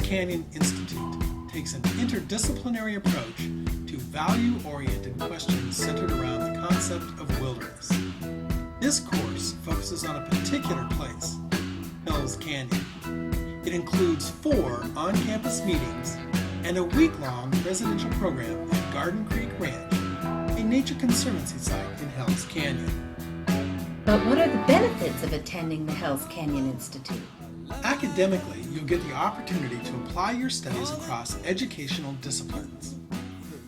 Canyon Institute takes an interdisciplinary approach to value-oriented questions centered around the concept of wilderness. This course focuses on a particular place, Hells Canyon. It includes 4 on-campus meetings and a week-long residential program at Garden Creek Ranch, a nature conservancy site in Hells Canyon. But what are the benefits of attending the Hells Canyon Institute? Academically, you'll get the opportunity to apply your studies across educational disciplines.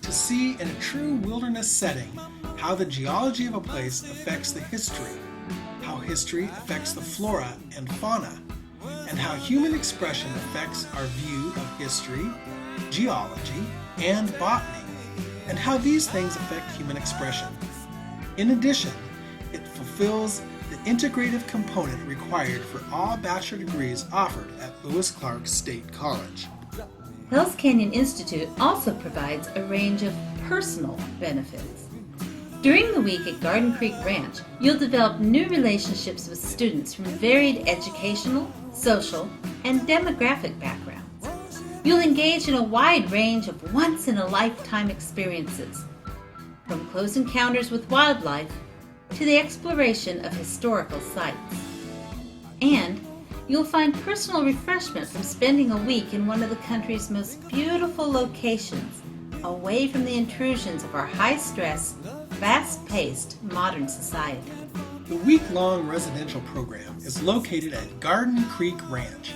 To see in a true wilderness setting how the geology of a place affects the history, how history affects the flora and fauna, and how human expression affects our view of history, geology, and botany, and how these things affect human expression. In addition, it fulfills the integrative component required for all bachelor degrees offered at Lewis Clark State College. Hells Canyon Institute also provides a range of personal benefits. During the week at Garden Creek Ranch, you'll develop new relationships with students from varied educational, social, and demographic backgrounds. You'll engage in a wide range of once-in-a-lifetime experiences, from close encounters with wildlife to the exploration of historical sites. And you'll find personal refreshment from spending a week in one of the country's most beautiful locations, away from the intrusions of our high-stress, fast-paced modern society. The week-long residential program is located at Garden Creek Ranch,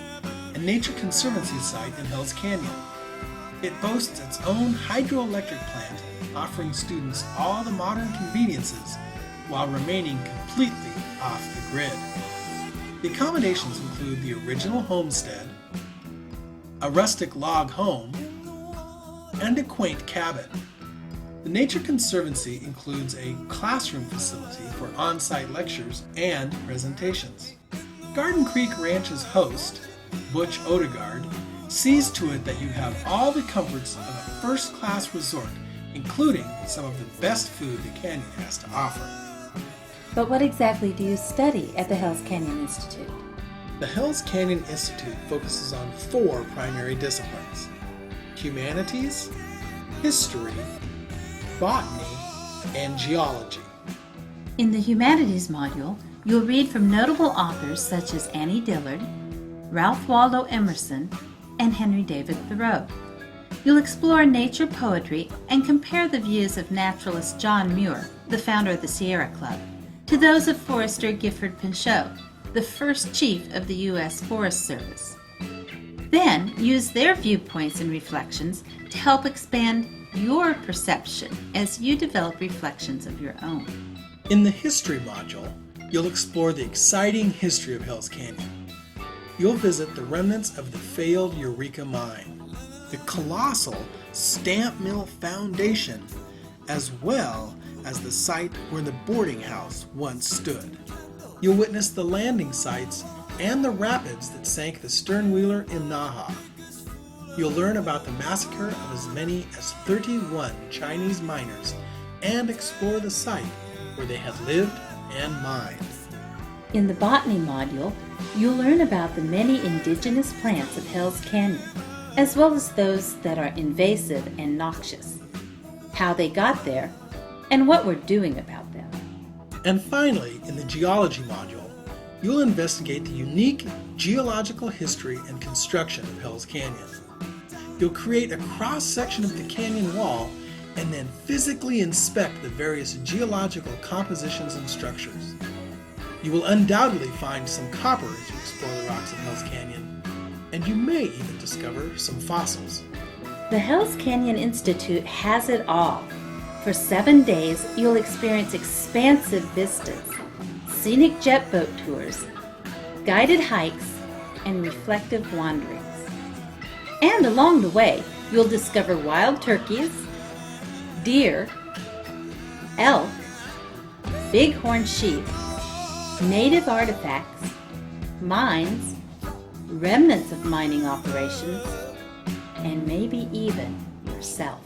a nature conservancy site in Hells Canyon. It boasts its own hydroelectric plant, offering students all the modern conveniences while remaining completely off the grid. The accommodations include the original homestead, a rustic log home, and a quaint cabin. The Nature Conservancy includes a classroom facility for on-site lectures and presentations. Garden Creek Ranch's host, Butch Odegaard, sees to it that you have all the comforts of a first-class resort, including some of the best food the canyon has to offer. But what exactly do you study at the Hells Canyon Institute? The Hells Canyon Institute focuses on 4 primary disciplines: humanities, history, botany, and geology. In the Humanities module, you'll read from notable authors such as Annie Dillard, Ralph Waldo Emerson, and Henry David Thoreau. You'll explore nature poetry and compare the views of naturalist John Muir, the founder of the Sierra Club, to those of Forester Gifford Pinchot, the first chief of the U.S. Forest Service. Then use their viewpoints and reflections to help expand your perception as you develop reflections of your own. In the history module, you'll explore the exciting history of Hells Canyon. You'll visit the remnants of the failed Eureka Mine, the colossal Stamp Mill Foundation, as well as the site where the boarding house once stood. You'll witness the landing sites and the rapids that sank the sternwheeler in Naha. You'll learn about the massacre of as many as 31 Chinese miners and explore the site where they had lived and mined. In the Botany module, you'll learn about the many indigenous plants of Hells Canyon, as well as those that are invasive and noxious, how they got there, and what we're doing about them. And finally, in the geology module, you'll investigate the unique geological history and construction of Hells Canyon. You'll create a cross-section of the canyon wall and then physically inspect the various geological compositions and structures. You will undoubtedly find some copper as you explore the rocks of Hells Canyon, and you may even discover some fossils. The Hells Canyon Institute has it all. For 7 days, you'll experience expansive vistas, scenic jet boat tours, guided hikes, and reflective wanderings. And along the way, you'll discover wild turkeys, deer, elk, bighorn sheep, native artifacts, mines, remnants of mining operations, and maybe even yourself.